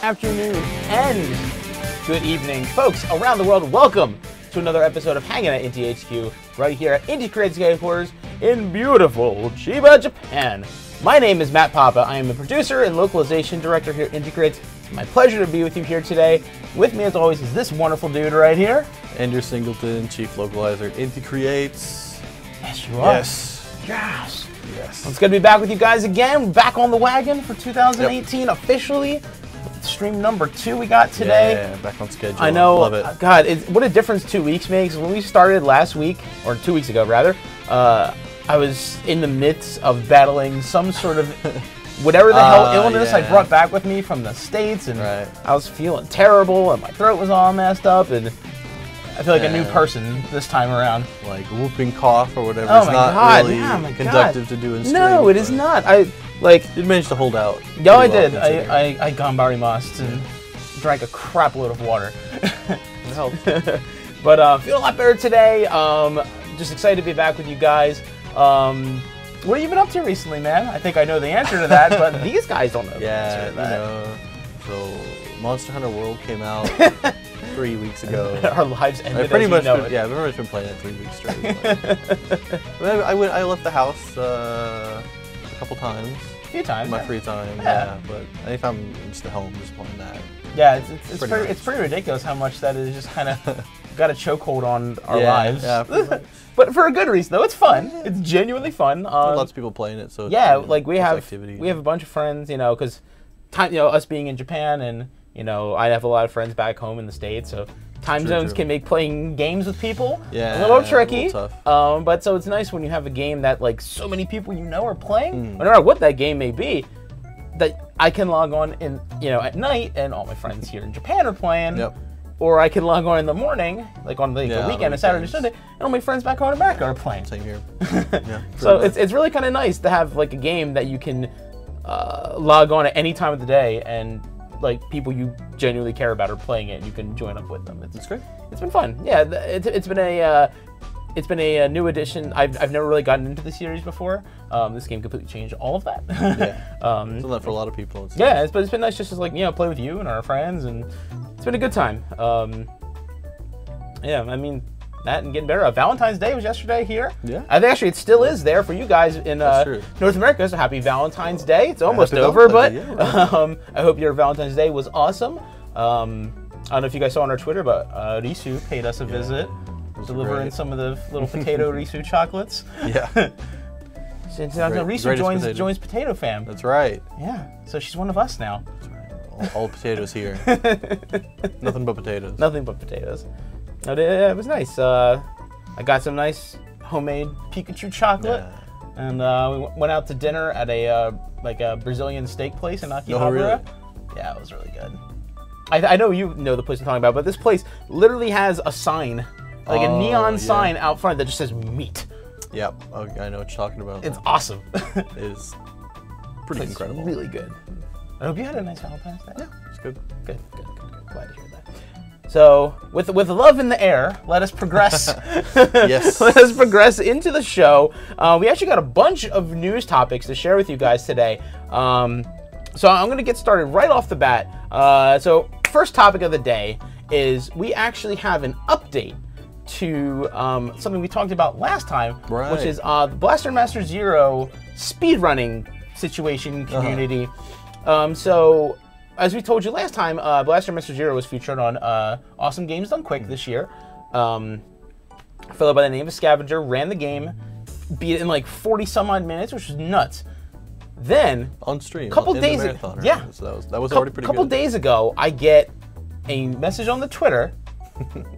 afternoon, and good evening, folks around the world. Welcome to another episode of Hangin at Inti HQ, right here at Inti Creates headquarters in beautiful Chiba, Japan. My name is Matt Papa. I am the producer and localization director here at Inti Creates. It's my pleasure to be with you here today. With me, as always, is this wonderful dude right here. Andrew Singleton, Chief Localizer at Inti Creates. Yes, you are. Yes. Yes. Yes. Well, it's good to be back with you guys again. Back on the wagon for 2018 officially. Stream number 2 we got today. Yeah, back on schedule. I know. Love it. God, what a difference 2 weeks makes. When we started last week, or 2 weeks ago rather, I was in the midst of battling some sort of whatever the hell illness I brought back with me from the States, and I was feeling terrible, and my throat was all messed up, and I feel like a new person this time around. Like whooping cough or whatever. Oh it's my not God. really Yeah, my conductive God. to do in stream. No, it is not. You managed to hold out. No, I did. I gambarimasu and drank a crap load of water. It helped. But feel a lot better today. Just excited to be back with you guys. What have you been up to recently, man? I think I know the answer to that, but these guys don't know the answer to that. So Monster Hunter World came out 3 weeks ago. Our lives ended I've pretty much as we know it. Yeah, I've pretty much been playing it 3 weeks straight. But I left the house a couple times. A few times. In my free time, yeah. But anytime I'm just at home, just playing that. Yeah, it's pretty ridiculous how much that is just kind of got a chokehold on our lives. Yeah, but for a good reason though. It's fun. It's genuinely fun. Lots of people playing it, so yeah, like we have activity. We have a bunch of friends, because us being in Japan, and I have a lot of friends back home in the States, so time zones can make playing games with people a little tricky. A little tough. But so it's nice when you have a game that like so many people are playing, no matter what that game may be, that I can log on in at night and all my friends here in Japan are playing. Yep. Or I can log on in the morning, like on the weekend, a Saturday, Sunday, and all my friends back home in America are playing. Same here. Yeah. So it's really kind of nice to have like a game that you can log on at any time of the day, and like people you genuinely care about are playing it, and you can join up with them. It's great. It's been fun. Yeah, it's been a new addition. I've never really gotten into the series before. This game completely changed all of that. Yeah. It's done that for a lot of people. Yeah, it's been nice just to like play with you and our friends, and it's been a good time. Yeah, I mean that and getting better. Valentine's Day was yesterday here. Yeah. I think actually it still is there for you guys in North America. So happy Valentine's Day. It's almost over, but I hope your Valentine's Day was awesome. I don't know if you guys saw on our Twitter, but Risu paid us a visit. Delivering some of the little potato Risu chocolates. Yeah. Risu joins Potato Fam. That's right. Yeah. So she's one of us now. That's right. All potatoes here. Nothing but potatoes. Nothing but potatoes. It was nice. I got some nice homemade Pikachu chocolate, and we went out to dinner at a Brazilian steak place in Akihabara. Oh, really? Yeah, it was really good. I know you know the place I'm talking about, but this place literally has a sign. Like a neon sign out front that just says meat. Yep, I know what you're talking about. It's awesome. It is pretty incredible. It's really good. I hope you had a nice Valentine's Day. Yeah, it's good. Good. Glad to hear that. So, with love in the air, let us progress. Yes. Let us progress into the show. We actually got a bunch of news topics to share with you guys today. So I'm going to get started right off the bat. So, first topic of the day is we actually have an update to something we talked about last time, which is the Blaster Master Zero speedrunning situation community. So, as we told you last time, Blaster Master Zero was featured on Awesome Games Done Quick this year. A fellow by the name of Scavenger ran the game, beat it in like 40 some odd minutes, which was nuts. Then, on stream, couple days ago, so that was already pretty good. A couple days ago, I get a message on the Twitter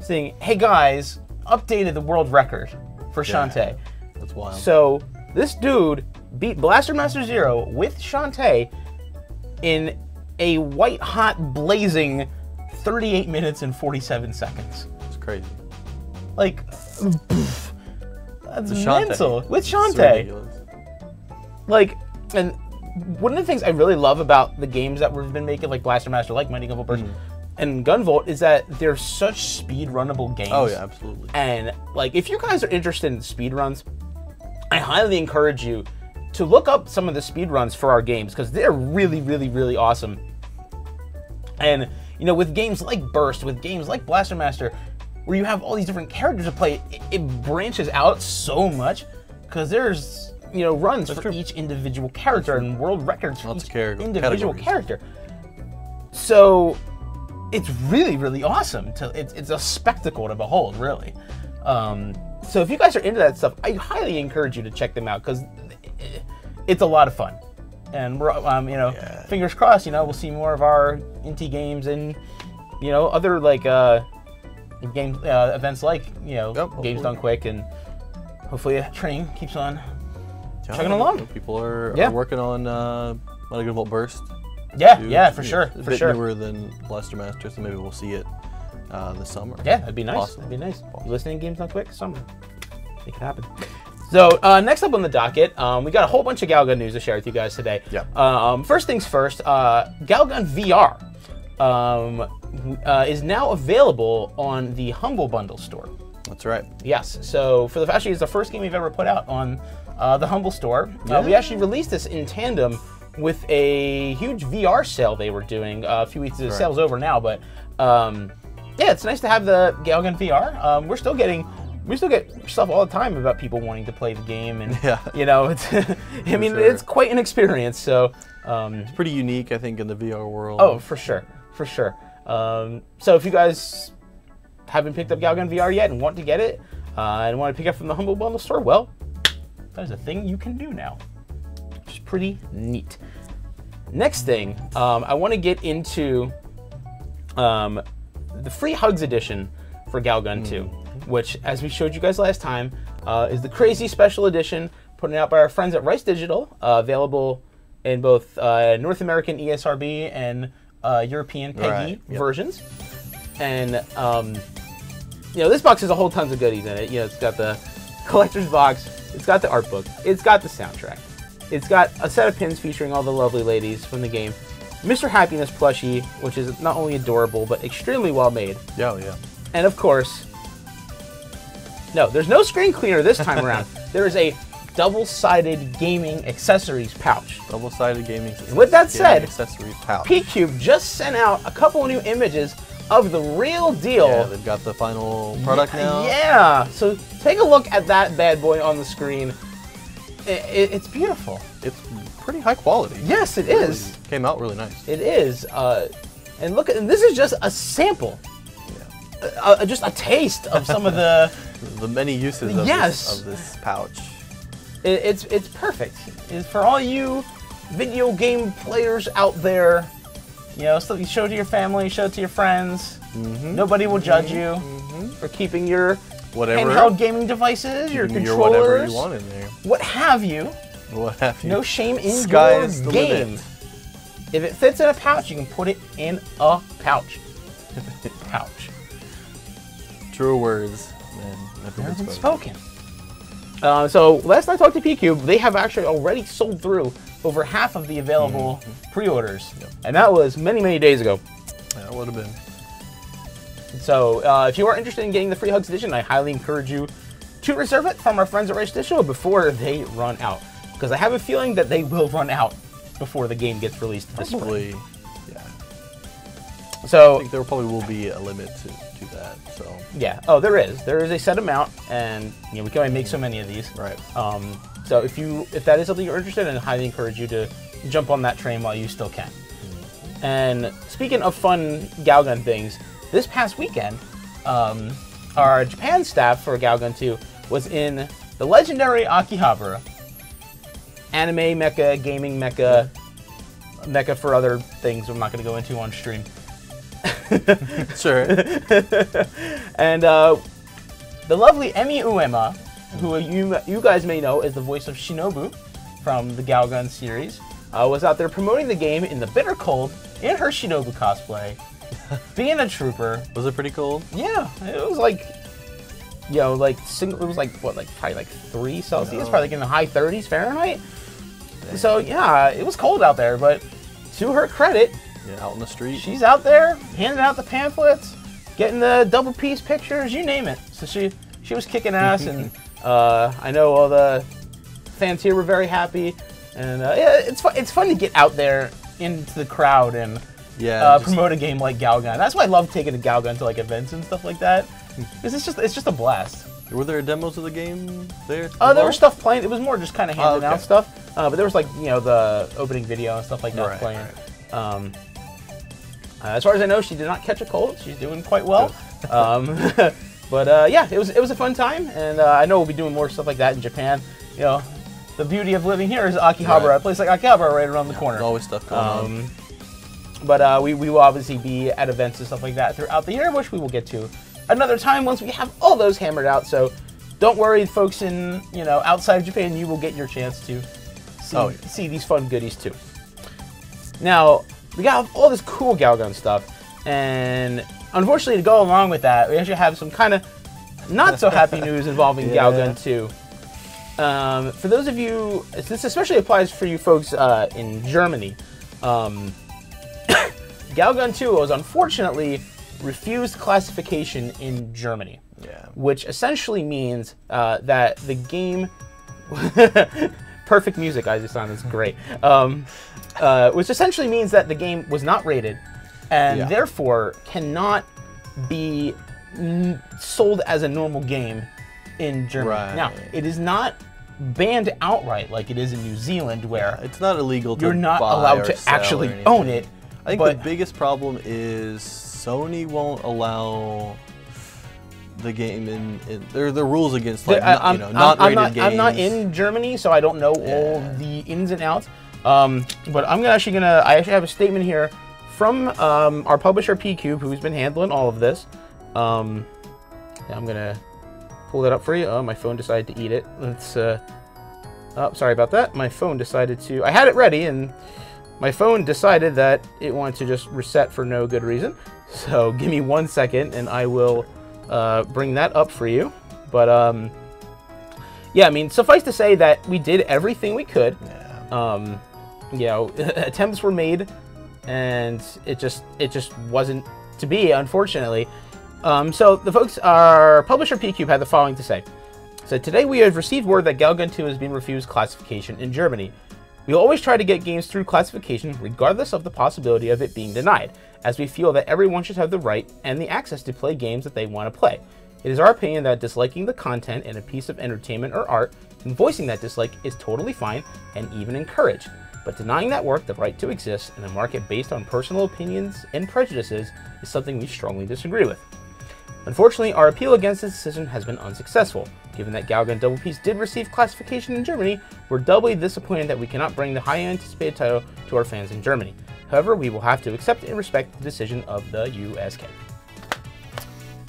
saying, hey guys, updated the world record for Shantae. That's wild. So this dude beat Blaster Master Zero with Shantae in a white hot blazing 38 minutes and 47 seconds. It's crazy. Like, that's mental. With It's Shantae. ridiculous. Like, and one of the things I really love about the games that we've been making, like Blaster Master, like Mighty Gunvolt Burst, and Gunvolt, is that they're such speed-runnable games. Oh yeah, absolutely. And like, if you guys are interested in speedruns, I highly encourage you to look up some of the speedruns for our games, because they're really, really, really awesome. And, you know, with games like Burst, with games like Blaster Master, where you have all these different characters to play, it branches out so much because there's, you know, runs for each individual character and world records for each individual character. So it's really, really awesome. It's a spectacle to behold, really. So if you guys are into that stuff, I highly encourage you to check them out because it's a lot of fun. And we're, you know, fingers crossed, you know, we'll see more of our Inti games and, you know, other like game events like, you know, Games Done Quick, and hopefully train keeps on chugging along. People are working on Mighty Gunvolt Burst. Yeah, for sure. It's a bit newer than Blaster Master, so maybe we'll see it this summer. Yeah, that'd be nice. Possibly. That'd be nice. You listening to Games Done Quick? Summer. Make it happen. So next up on the docket, we got a whole bunch of Galgun news to share with you guys today. Yeah. First things first, Galgun VR is now available on the Humble Bundle store. That's right. Yes. So for actually, it's the first game we've ever put out on the Humble store. We actually released this in tandem with a huge VR sale they were doing a few weeks ago. The sale's over now, but yeah, it's nice to have the Galgun VR. We still get stuff all the time about people wanting to play the game, and you know, it's I mean, it's quite an experience. So it's pretty unique, I think, in the VR world. Oh, for sure, for sure. So if you guys haven't picked up Galgun VR yet and want to get it, and want to pick it up from the Humble Bundle store, well, that is a thing you can do now, which is pretty neat. Next thing, I want to get into the Free Hugs edition for Galgun 2, which, as we showed you guys last time, is the crazy special edition put out by our friends at Rice Digital, available in both North American ESRB and European PEGI versions. And you know, this box has a whole tons of goodies in it. You know, it's got the collector's box, it's got the art book, it's got the soundtrack, it's got a set of pins featuring all the lovely ladies from the game, Mr. Happiness plushie, which is not only adorable but extremely well made. Yeah. And of course, no, there's no screen cleaner this time around. There is a double-sided gaming accessories pouch. Double-sided gaming accessories. And with that said, accessories pouch. P-Cube just sent out a couple of new images of the real deal. Yeah, they've got the final product now. Yeah, so take a look at that bad boy on the screen. It's beautiful. It's pretty high quality. Yes, it is. Really came out really nice. It is. And look, and this is just a sample. Just a taste of some of the many uses of, this pouch. It's perfect. It's for all you video game players out there. You know, so you show it to your family, show it to your friends. Nobody will judge you for keeping your handheld gaming devices, your controllers, whatever you want in there. What have you? What have you? No shame in Sky's your the game. limit. If it fits in a pouch, you can put it in a pouch. Pouch. True words, man. Never been spoken. So last I talked to P-Cube, they have actually already sold through over half of the available pre-orders, and that was many, many days ago. That would have been. So if you are interested in getting the Free Hugs edition, I highly encourage you to reserve it from our friends at Rice Digital before they run out, because I have a feeling that they will run out before the game gets released this spring. Yeah. So I think there probably will be a limit to that. So yeah. Oh, there is. There is a set amount, and you know, we can only make so many of these. Right. So if that is something you're interested in, I highly encourage you to jump on that train while you still can. And speaking of fun Galgun things, this past weekend, our Japan staff for Galgun 2 was in the legendary Akihabara. Anime mecha, gaming mecha, mecha for other things I'm not going to go into on stream. Sure. And the lovely Emi Uema, who you guys may know as the voice of Shinobu from the Galgun series, was out there promoting the game in the bitter cold in her Shinobu cosplay, being a trooper. Was it pretty cold? Yeah, it was like, you know, like it was like what, like probably like 3 Celsius, probably like in the high 30s Fahrenheit. Dang. So yeah, it was cold out there, but to her credit, out in the street, she's out there handing out the pamphlets, getting the double piece pictures, you name it. So she was kicking ass, and I know all the fans here were very happy. And yeah, it's fun to get out there into the crowd and promote a game like Galgun. That's why I love taking a Galgun to like events and stuff like that. Because it's just a blast. Were there demos of the game there? There was stuff playing. It was more just kind of handing out stuff. But there was like the opening video and stuff like that playing. Right. As far as I know, she did not catch a cold. She's doing quite well. But yeah, it was a fun time, and I know we'll be doing more stuff like that in Japan. The beauty of living here is Akihabara. A place like Akihabara right around the corner. There's always stuff going on. But we will obviously be at events and stuff like that throughout the year, which we will get to another time once we have all those hammered out. So don't worry, folks in outside of Japan, you will get your chance to see these fun goodies too. Now we got all this cool Galgun stuff, and unfortunately, to go along with that, we actually have some kind of not so happy news involving Galgun 2. For those of you, this especially applies for you folks in Germany. Galgun 2 was unfortunately refused classification in Germany, which essentially means that the game, perfect music, Aizu-san, that's great, which essentially means that the game was not rated and therefore cannot be sold as a normal game in Germany. Right. Now, it is not banned outright like it is in New Zealand, where it's not illegal to you're not allowed to actually own it. I think the biggest problem is Sony won't allow the game in there are rules against like not rated games. I'm not in Germany, so I don't know all the ins and outs. But I actually have a statement here from our publisher P-Cube, who's been handling all of this. I'm gonna pull that up for you. Oh, my phone decided to eat it. Let's. Oh, sorry about that. My phone decided to. I had it ready, and my phone decided that it wanted to just reset for no good reason. So give me 1 second, and I will bring that up for you. But yeah, I mean, suffice to say that we did everything we could. Attempts were made, and it just wasn't to be, unfortunately. So the folks, our publisher P-Cube had the following to say. So today we have received word that Galgun 2 has been refused classification in Germany. We always try to get games through classification regardless of the possibility of it being denied, as we feel that everyone should have the right and the access to play games that they want to play. It is our opinion that disliking the content in a piece of entertainment or art and voicing that dislike is totally fine and even encouraged. But denying that work the right to exist in a market based on personal opinions and prejudices is something we strongly disagree with. Unfortunately, our appeal against this decision has been unsuccessful. Given that Galgun Double Peace did receive classification in Germany, we're doubly disappointed that we cannot bring the highly anticipated title to our fans in Germany. However, we will have to accept and respect the decision of the USK.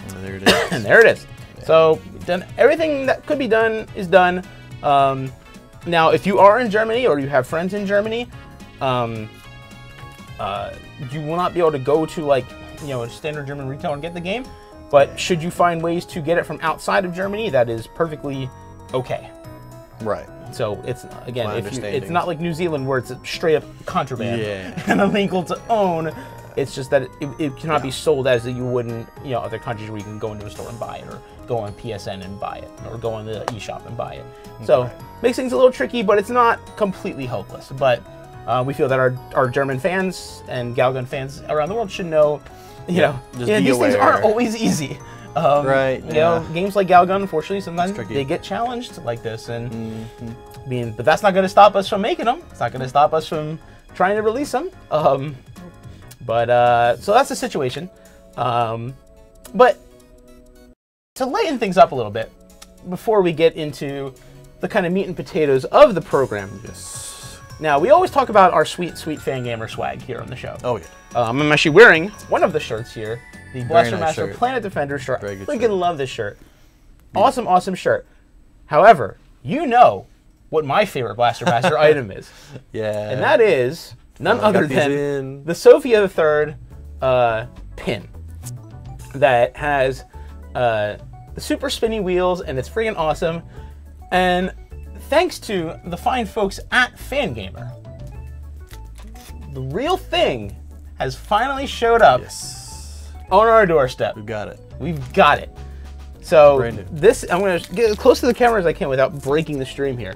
And there it is. And there it is. Yeah. So, done everything that could be done is done. Now, if you are in Germany or you have friends in Germany, you will not be able to go to like a standard German retailer and get the game. But should you find ways to get it from outside of Germany, that is perfectly okay. Right. So it's again, it's not like New Zealand where it's straight up contraband and illegal to own. It's just that it cannot be sold as you would in other countries where you can go into a store and buy it, or go on PSN and buy it, or go on the eShop and buy it. So makes things a little tricky, but it's not completely hopeless. But we feel that our German fans and Galgun fans around the world should know. These things aren't always easy. Games like Galgun, unfortunately, sometimes they get challenged like this, and but that's not going to stop us from making them. It's not going to stop us from trying to release them. So that's the situation. But to lighten things up a little bit, before we get into the kind of meat and potatoes of the program. Yes. Now, we always talk about our sweet, sweet Fangamer swag here on the show. Oh, yeah. I'm actually wearing one of the shirts here, the Blaster nice Master shirt. Planet Defender shirt. Very good Freaking shirt. love this shirt. Awesome, awesome shirt. However, you know what my favorite Blaster Master item is. Yeah. And that is none other than the Sophia III pin that has the super spinny wheels, and it's freaking awesome. And thanks to the fine folks at Fangamer, the real thing has finally showed up on our doorstep. We've got it. We've got it. So this, I'm going to get as close to the camera as I can without breaking the stream here.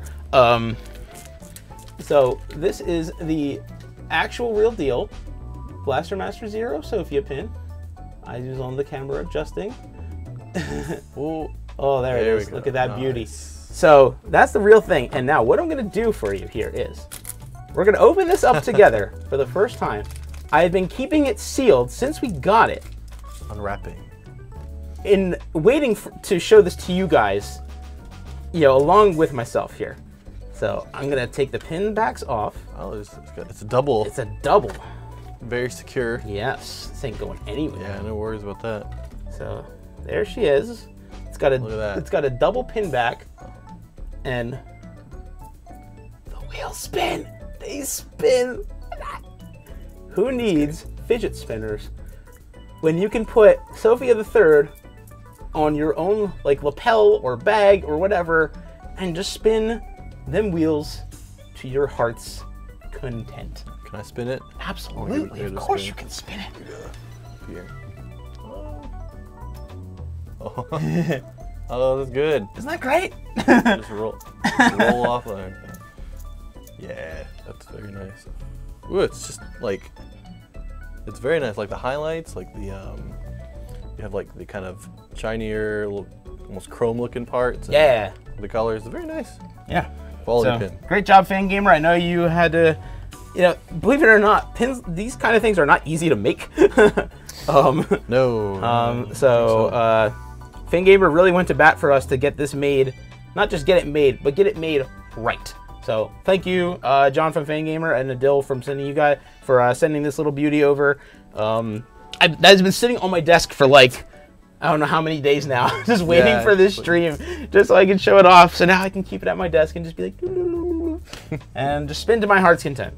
So this is the actual real deal Blaster Master Zero, Sophia pin. I was on the camera adjusting. Ooh. Oh, there it is. Look at that beauty. So that's the real thing. And now what I'm going to do for you here is we're going to open this up together for the first time. I've been keeping it sealed since we got it. Unwrapping. In waiting to show this to you guys, you know, along with myself here. So I'm going to take the pin backs off. Oh, it's a double. It's a double. Very secure. Yes. This ain't going anywhere. Yeah, no worries about that. So there she is. It's got a double pin back, and the wheels spin. They spin. Who needs fidget spinners when you can put Sophia the Third on your own like lapel or bag or whatever, and just spin them wheels to your heart's content? Can I spin it? Absolutely. Of course you can spin it. Here. Oh. Oh, that's good. Isn't that great? Just roll off there. Yeah, that's very nice. Ooh, it's just like, it's very nice. Like the highlights, like the you have like the kind of shinier, almost chrome looking parts. Yeah. The colors, they're very nice. Yeah. Quality pin. Great job, Fangamer. I know you had to, you know, believe it or not, pins, these kind of things are not easy to make. No. So Fangamer really went to bat for us to get this made, not just get it made, but get it made right. So thank you, John from Fangamer and Adil from sending you guys for sending this little beauty over. That has been sitting on my desk for like, I don't know how many days now, just waiting for this stream, just so I can show it off. So now I can keep it at my desk and just be like, and just spin to my heart's content.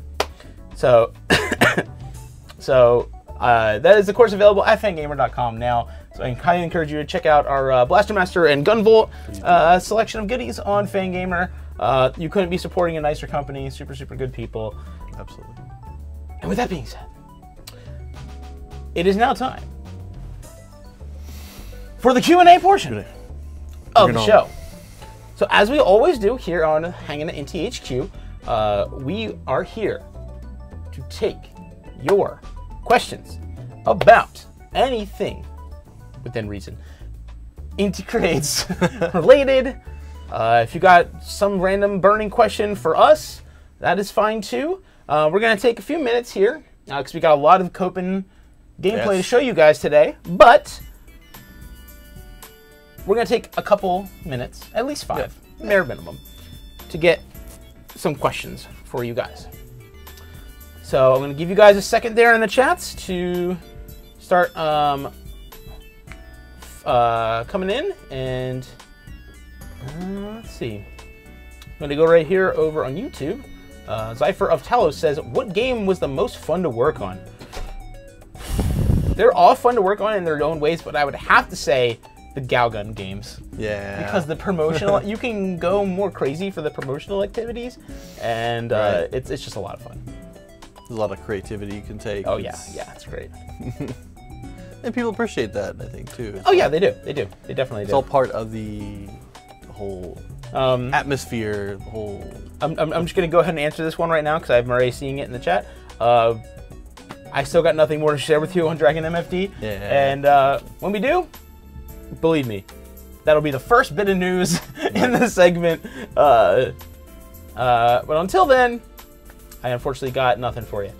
So, that is of course available at fangamer.com now. So I highly encourage you to check out our Blaster Master and Gunvolt selection of goodies on Fangamer. You couldn't be supporting a nicer company. Super, super good people. Absolutely. And with that being said, it is now time for the Q&A portion of the show. So as we always do here on Hangin at Inti HQ, we are here to take your questions about anything within reason Inti Creates related. If you got some random burning question for us, that is fine too. We're going to take a few minutes here because we got a lot of Copen gameplay to show you guys today, but we're going to take a couple minutes, at least 5, bare minimum, to get some questions for you guys. So I'm going to give you guys a second there in the chats to start coming in, and let's see. I'm going to go right here over on YouTube. Zypher of Talos says, what game was the most fun to work on? They're all fun to work on in their own ways, but I would have to say the Galgun games. Yeah. Because the promotional, you can go more crazy for the promotional activities, and it's just a lot of fun. There's a lot of creativity you can take. Oh yeah, it's great. And people appreciate that, I think, too. Oh yeah, they do. They do. They definitely do. It's all part of the whole atmosphere, the whole... I'm just going to go ahead and answer this one right now because I'm already seeing it in the chat. I still got nothing more to share with you on Dragon MFD. Yeah. And when we do, believe me, that'll be the first bit of news in the segment. But until then, I unfortunately got nothing for you.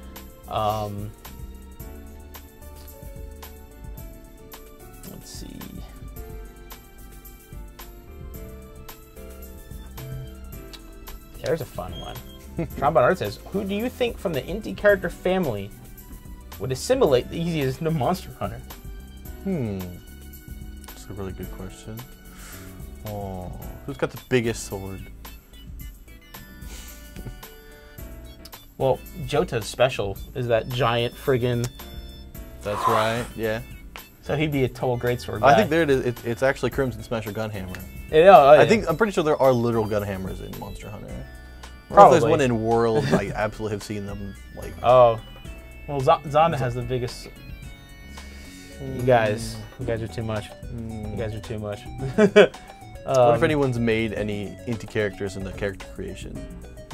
Let's see. There's a fun one. Trombone Art says, who do you think from the Inti character family would assimilate the easiest into Monster Hunter? That's a really good question. Oh, who's got the biggest sword? Well, Jota's special is that giant friggin'... That's right, yeah. So he'd be a total greatsword guy. I think there it is. It's actually Crimson Smasher Gunhammer. Yeah, I'm pretty sure there are literal Gunhammers in Monster Hunter. Probably. If there's one in World, I absolutely have seen them. Like. Oh, well, Zonda has the biggest. You guys are too much. You guys are too much. What if anyone's made any Inti characters in the character creation?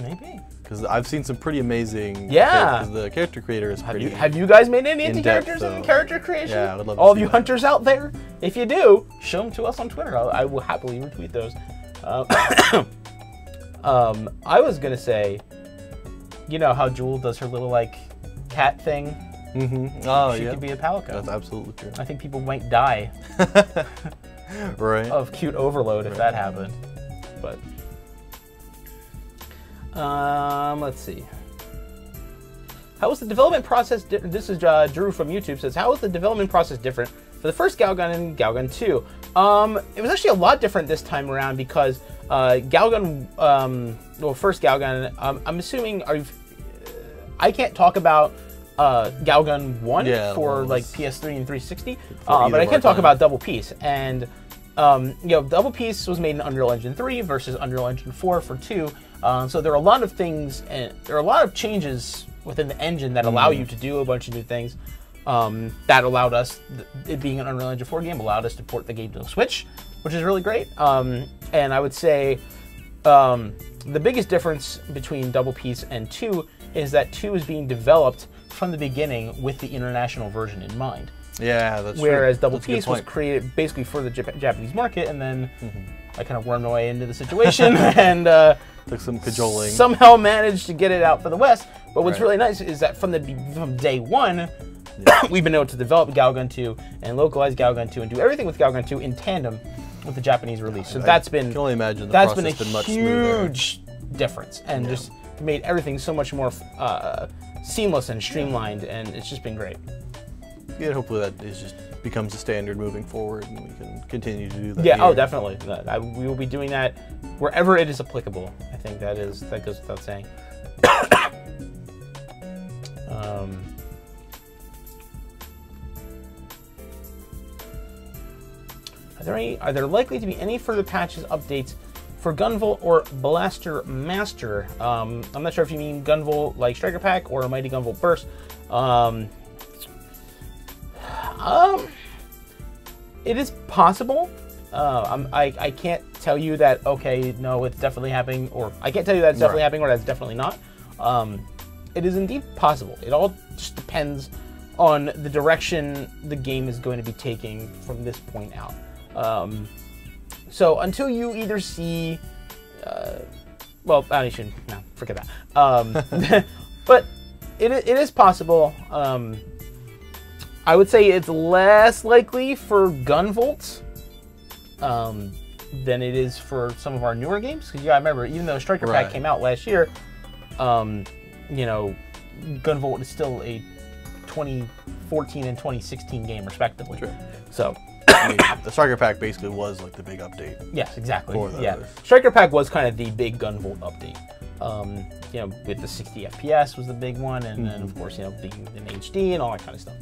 Maybe. because I've seen some pretty amazing. Yeah. Because the character creator is pretty. Have you guys made any Inti depth, characters in character creation? Yeah, I would love to all of see you that. hunters out there, if you do, show them to us on Twitter. I will happily retweet those. I was gonna say, you know how Jewel does her little like cat thing. Mm-hmm. Oh She yeah. could be a Palico. That's absolutely true. I think people might die Right. of cute overload if that happened. But let's see. How was the development process? This is Drew from YouTube says, how was the development process different for the first Galgun and Galgun 2? It was actually a lot different this time around because Galgun, well, first Galgun, I'm assuming, I can't talk about Galgun 1 for like PS3 and 360, but I can talk about Double Peace. And you know, Double Peace was made in Unreal Engine 3 versus Unreal Engine 4 for 2. So there are a lot of things, and there are a lot of changes within the engine that allow you to do a bunch of new things. That allowed us, it being an Unreal Engine 4 game, allowed us to port the game to the Switch, which is really great. And I would say the biggest difference between Double Peace and 2 is that 2 is being developed from the beginning with the international version in mind. Yeah, that's Whereas true. Double Peace was created basically for the Japanese market, and then I kind of wormed my way into the situation and took some cajoling. Somehow managed to get it out for the West. But what's really nice is that from day one, we've been able to develop Galgun 2 and localize Galgun 2 and do everything with Galgun 2 in tandem with the Japanese release. So that's been, I can only imagine the that's process been a much smoother. huge difference, and just made everything so much more seamless and streamlined, and it's just been great. Yeah, hopefully that just becomes a standard moving forward, and we can continue to do that. Yeah, here. oh, definitely. We will be doing that wherever it is applicable. I think that goes without saying. Are there likely to be any further patches, updates for Gunvolt or Blaster Master? I'm not sure if you mean Gunvolt like Striker Pack or Mighty Gunvolt Burst. It is possible. I can't tell you that, okay, no, it's definitely happening, or I can't tell you that it's definitely happening, or that's definitely not. It is indeed possible. It all just depends on the direction the game is going to be taking from this point out. So until you either see, well, I shouldn't, no, forget that. But it is possible. I would say it's less likely for Gunvolt than it is for some of our newer games. Because you gotta remember, even though Striker Pack came out last year, you know, Gunvolt is still a 2014 and 2016 game, respectively. Sure. So. I mean, the Striker Pack basically was like the big update. Yes, exactly. Yeah, Striker Pack was kind of the big Gunvolt update. You know, with the 60 FPS was the big one, and then of course, you know, being in HD and all that kind of stuff.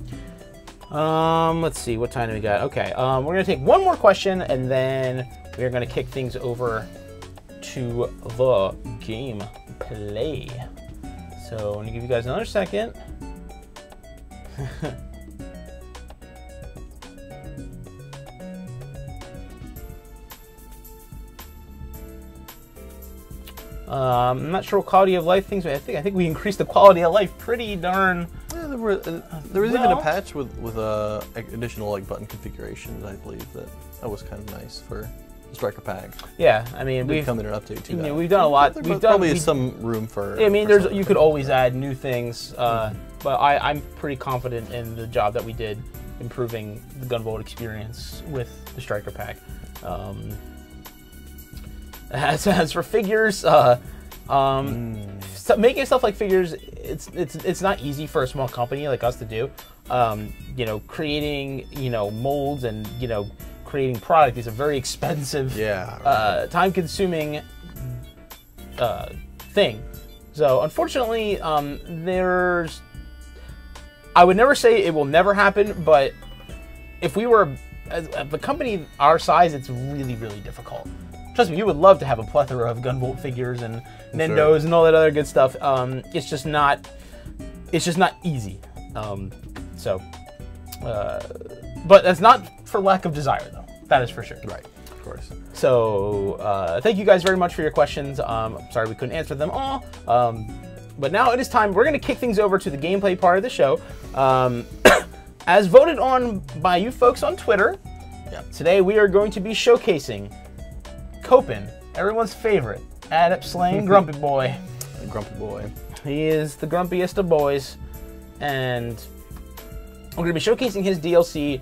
Let's see, what time do we got? Okay, we're gonna take one more question, and then we're gonna kick things over to the gameplay. So I'm gonna give you guys another second. I'm not sure what quality of life things. I think we increased the quality of life pretty darn. Yeah, there was even a patch with additional like button configurations. I believe that was kind of nice for the Striker Pack. Yeah, I mean we've come in an update too. We've done a lot. We've probably some room for. I mean, you could always add new things, but I'm pretty confident in the job that we did improving the Gunvolt experience with the Striker Pack. As for figures, making stuff like figures, it's not easy for a small company like us to do. You know, creating molds and creating product is a very expensive, time-consuming thing. So unfortunately, I would never say it will never happen, but if we were a company our size, it's really, really difficult. Trust me, you would love to have a plethora of Gunvolt figures and Nendos and all that other good stuff. It's just not easy. But that's not for lack of desire, though. That is for sure. Right. Of course. So thank you guys very much for your questions. I'm sorry we couldn't answer them all. But now it is time. We're going to kick things over to the gameplay part of the show. As voted on by you folks on Twitter, today we are going to be showcasing Copen, everyone's favorite, adept slaying grumpy boy. Grumpy boy. He is the grumpiest of boys, and we're going to be showcasing his DLC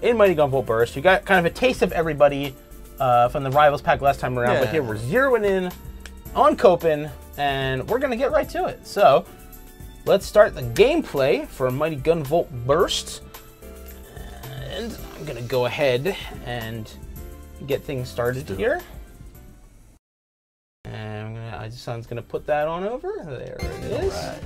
in Mighty Gunvolt Burst. You got kind of a taste of everybody from the Rivals pack last time around, but here we're zeroing in on Copen, and we're going to get right to it. So let's start the gameplay for Mighty Gunvolt Burst, and I'm going to go ahead and get things started here. And I'm going to put that on over. There it is. All right.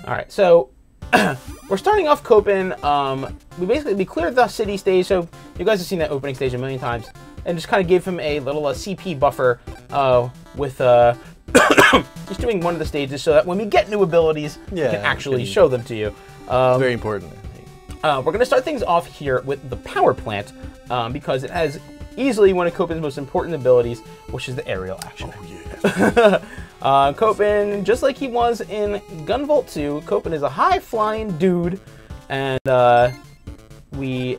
All right, so we're starting off Copen. We cleared the city stage, so you guys have seen that opening stage a million times, and just kind of gave him a little CP buffer with just doing one of the stages, so that when we get new abilities, we can actually show them to you. Very important, I think. We're going to start things off here with the power plant, because it has easily one of Copen's most important abilities, which is the aerial action. Oh, yeah. Copen, just like he was in Gunvolt 2, Copen is a high-flying dude, and we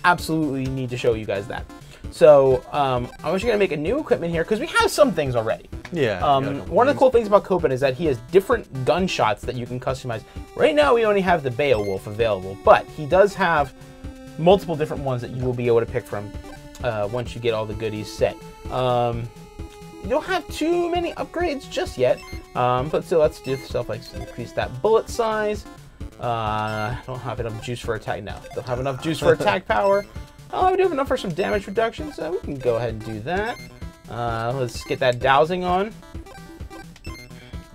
absolutely need to show you guys that. So I'm actually going to make a new equipment here, because we have some things already. Yeah. One of the cool things about Copen is that he has different gunshots that you can customize. Right now, we only have the Beowulf available, but he does have multiple different ones that you will be able to pick from once you get all the goodies set. You don't have too many upgrades just yet, but still, let's do stuff like increase that bullet size. Don't have enough juice for attack now. Don't have enough juice for attack power. We do have enough for some damage reduction, so we can go ahead and do that. Let's get that dowsing on.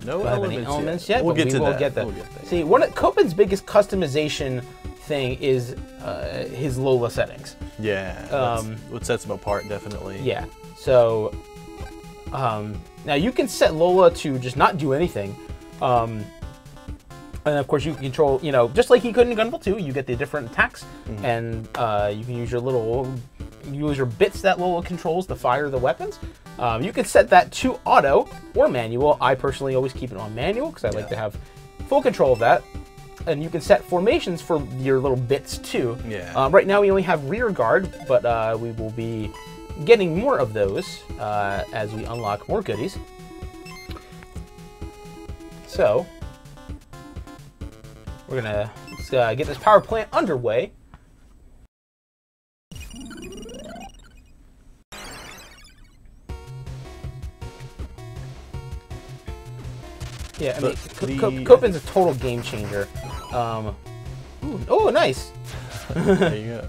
No elements yet, we'll but get we to will that. get that. We'll get there. See, one of Copen's biggest customization thing is his Lola settings. Yeah, that's what sets him apart, definitely. Yeah, so now you can set Lola to just not do anything. And of course you can control, just like he could in Gunvolt 2, you get the different attacks, and you can use your bits that Lola controls to fire the weapons. You can set that to auto or manual. I personally always keep it on manual because I like to have full control of that. And you can set formations for your little bits too. Yeah. Right now we only have rear guard, but we will be getting more of those as we unlock more goodies. So we're gonna get this power plant underway. Yeah, I mean, Copen's a total game changer. Oh, nice. There you go.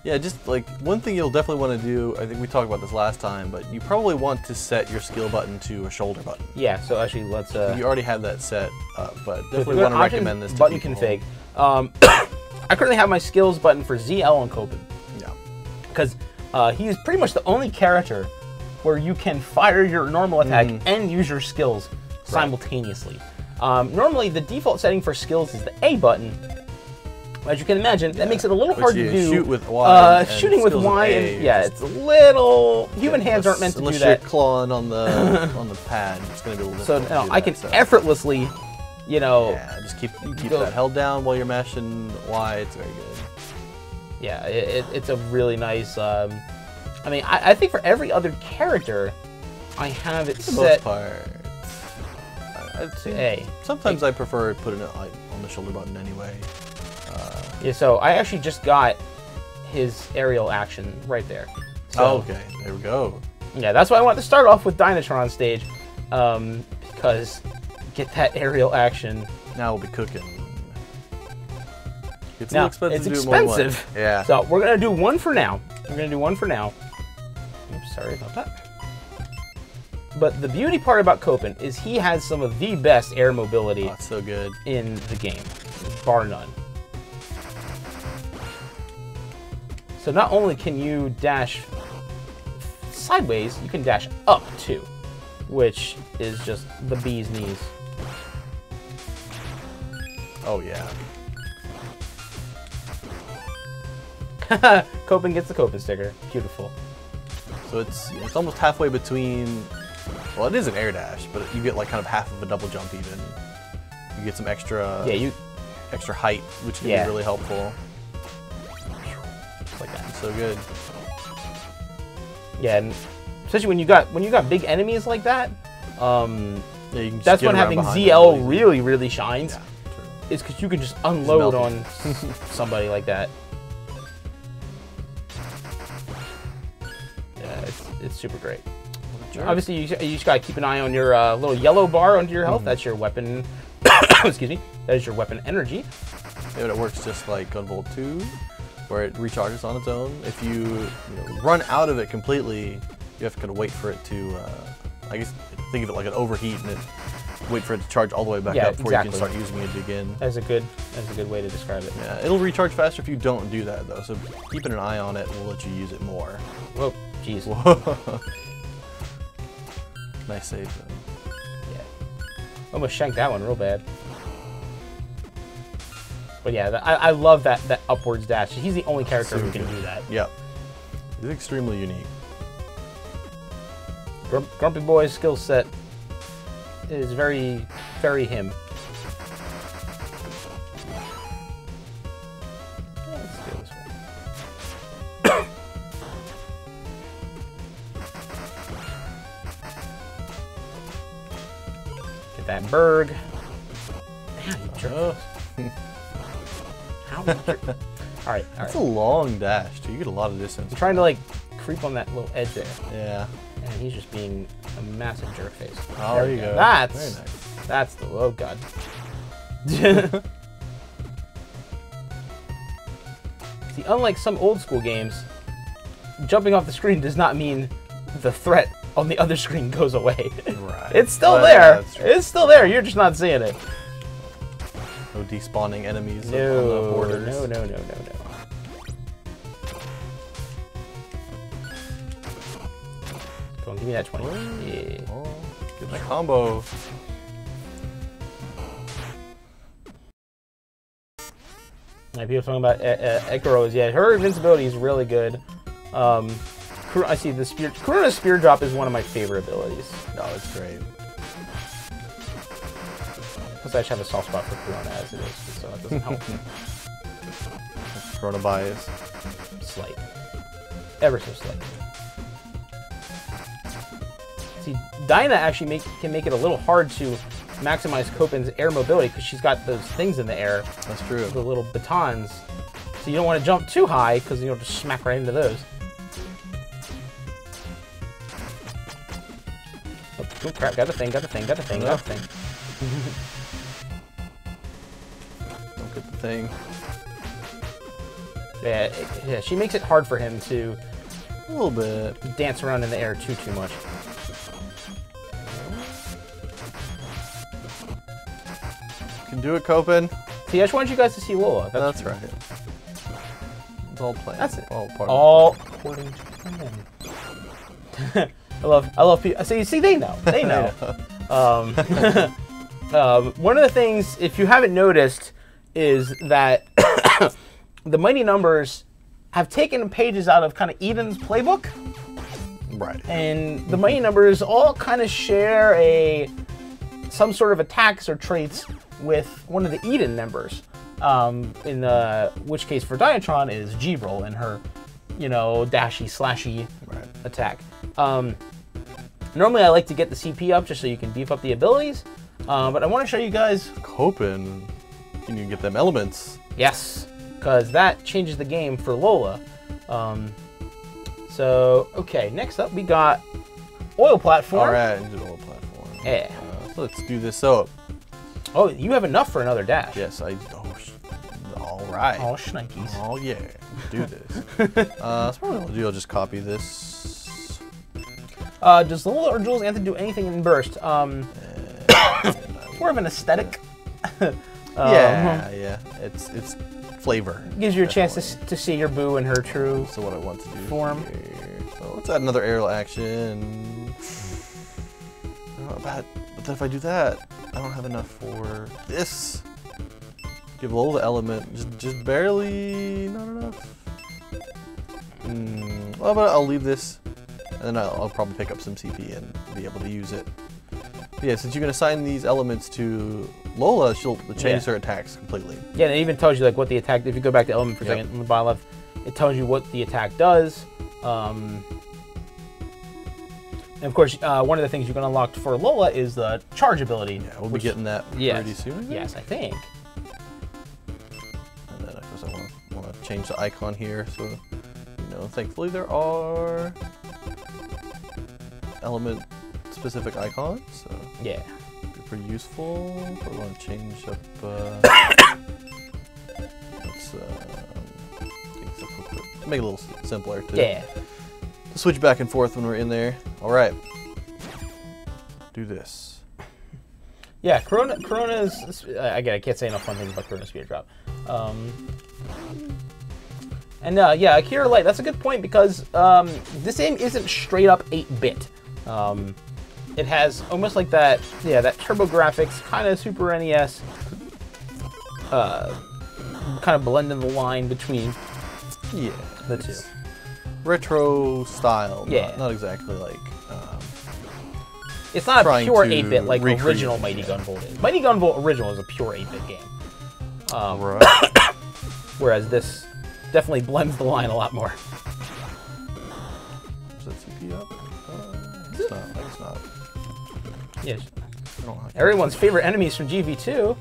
Yeah, just like one thing you'll definitely want to do, I think we talked about this last time, but you probably want to set your skill button to a shoulder button. Yeah, so actually let's... You already have that set up, but definitely want to recommend this to button people. config. I currently have my skills button for ZL on Copen. Yeah. Because he is pretty much the only character where you can fire your normal attack and use your skills simultaneously. Normally, the default setting for skills is the A button. As you can imagine, that makes it a little hard to do. Shoot with Y. Shooting with Y, and it's a little. Human hands aren't meant to do that. Unless you're clawing on the pad, it's going to be a little difficult. So I can effortlessly, Yeah, just keep that held down while you're mashing Y. It's very good. Yeah, it's a really nice. I mean, I think for every other character, I have it set. For the most part. A. Sometimes I prefer putting it on the shoulder button anyway. Yeah, so I actually just got his aerial action right there. So, okay, there we go. Yeah, that's why I wanted to start off with Dynatron stage, because get that aerial action. Now we'll be cooking. It's now, expensive. It's expensive. Yeah. So we're gonna do one for now. Oops, sorry about that. But the beauty part about Copen is he has some of the best air mobility so good in the game, bar none. So not only can you dash sideways, you can dash up too, which is just the bee's knees. Oh yeah. Copen gets the Copen sticker. Beautiful. So it's almost halfway between. Well, it is an air dash, but you get like kind of half of a double jump even. You get some extra. Yeah, extra height, which can be really helpful. Just like that. So good. Yeah, and especially when you got big enemies like that. Yeah, you can just that's get when around having behind ZL them really shines. Yeah, true. Is because you can just unload Smelt on somebody like that. Yeah, it's super great. Sure. Obviously, you just gotta keep an eye on your little yellow bar under your health. That's your weapon. Excuse me. That is your weapon energy. Yeah, it works just like Gunvolt 2, where it recharges on its own. If you run out of it completely, you have to kind of wait for it to. I guess think of it like an overheat, and wait for it to charge all the way back up before you can start using it again. That's a good way to describe it. Yeah, it'll recharge faster if you don't do that though. So keeping an eye on it will let you use it more. Whoa, jeez. Nice save though. Yeah. Almost shanked that one real bad. But yeah, I love that upwards dash. He's the only character who can do that. Yep. He's extremely unique. Grumpy Boy's skill set is very him. Let's go this way. Get that Berg. Man, you jerk. How much? All right. That's a long dash, too. You get a lot of distance. I'm trying to like creep on that little edge there. Yeah. And he's just being a massive jerk face. Oh, there you go. That's very nice. That's the oh god. See, unlike some old school games, jumping off the screen does not mean the threat on the other screen goes away. Right. It's still there. Yeah, it's still there. You're just not seeing it. No despawning enemies on the No, borders. no. Come on, give me that 20. Yeah. Oh, get that combo. Yeah, people talking about Ekaros. Yeah, her invincibility is really good. I see the spear. Kuruna's spear drop is one of my favorite abilities. No, it's great. Plus, I just have a soft spot for Kuruna as it is, so it doesn't help. Corona bias. Slight. Ever so slight. See, Dinah actually can make it a little hard to maximize Copen's air mobility because she's got those things in the air. That's true. The little batons. So you don't want to jump too high because you'll just smack right into those. Oh crap, got the thing. Don't get the thing. Yeah, she makes it hard for him to A little bit. Dance around in the air too much. Can do it, Copen. See, I just wanted you guys to see Lola. That's right. It's all planned. That's it. All part all according to plan. I love people. See, they know. They know. One of the things, if you haven't noticed, is that the Mighty Numbers have taken pages out of kind of Eden's playbook. Right. And the Mighty Numbers all kind of share some sort of attacks or traits with one of the Eden members. Which case for Diatron is G-Roll and her, dashy slashy attack. Normally I like to get the CP up just so you can beef up the abilities, but I want to show you guys Copen. You need to get them elements. Yes, because that changes the game for Lola. Okay, next up we got Oil Platform. All right, into the Oil Platform. Yeah. So let's do this up. Oh, you have enough for another dash. Yes, I. All right. Oh, shnikes. Oh yeah, do this. That's probably what I'll do. I'll just copy this. Does Lola or Jules Anthem do anything in Burst? More of an aesthetic. Yeah. It's flavor. Gives you a chance to see your Boo in her true. So what I want to do form. Here. So let's add another aerial action. But if I do that, I don't have enough for this. Give Lola the element, just barely, not enough. Well, but I'll leave this, and then I'll probably pick up some CP and be able to use it. But yeah, since you can assign these elements to Lola, she'll change her attacks completely. Yeah, and it even tells you like what the attack. If you go back to element for a second on the bottom left, it tells you what the attack does. And of course, one of the things you can unlock for Lola is the charge ability. Yeah, we'll be getting that pretty soon. Yes, I think. And then of course I want to change the icon here, so you know, thankfully there are element-specific icons. So yeah, be pretty useful. But I want to change up. Let's make it a little simpler to switch back and forth when we're in there. All right, do this. Yeah, Corona's. Again, I can't say enough fun things about Corona Speed Drop. And yeah, Akira Light. That's a good point because this game isn't straight up 8-bit. It has almost like that. Yeah, that TurboGrafx kind of Super NES. Kind of blending the line between the two. Retro style. Yeah. Not exactly like. It's not a pure 8-bit like original Mighty Gunvolt is. Mighty Gunvolt original is a pure 8-bit game. Right. Whereas this definitely blends the line a lot more. Is that CP up? It's not. It's not. Yes. Everyone's favorite enemies from GV2.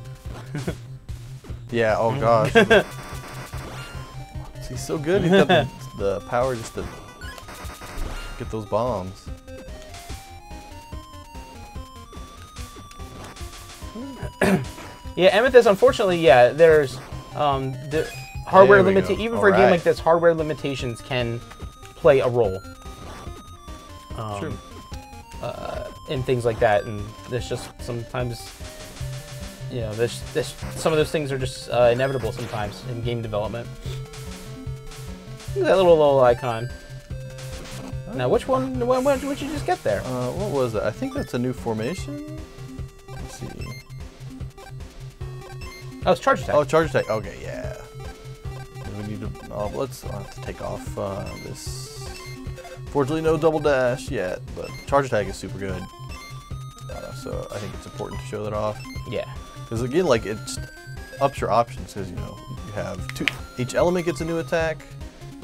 Yeah. Oh gosh. He's so good. He's got the power just to get those bombs. Yeah, Amethyst, unfortunately, there's the hardware limitation. Even for a game like this, hardware limitations can play a role. True. In things like that, and there's just sometimes, you know, there's some of those things are just inevitable sometimes in game development. Look at that little icon. Now, which one? When did you just get there? What was it? I think that's a new formation. Let's see. Oh, it's charge attack. Oh, charge attack. Okay, yeah. We need to. I'll have to take off this. Fortunately, no double dash yet, but charge attack is super good. So I think it's important to show that off. Yeah. Because again, like it ups your options. Because you know you have each element gets a new attack,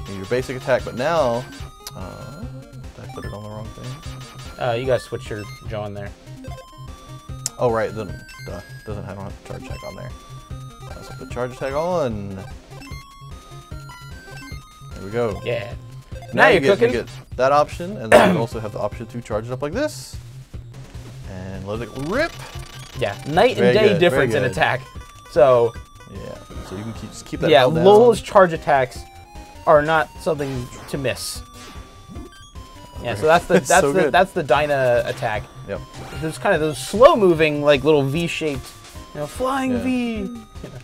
and your basic attack. But now, did I put it on the wrong thing? You guys switch your jaw in there. Oh right, then I don't have charge attack on there. So put charge attack on. There we go. Yeah. Now you get that option, and then you also have the option to charge it up like this, and let it rip. Yeah, night and day difference in attack. So. Yeah. So you can just keep that. Yeah, held down. Lola's charge attacks are not something to miss. Yeah, so that's the that's the Dyna attack. Yep. There's kind of those slow moving like little V-shaped, you know, flying V. You know.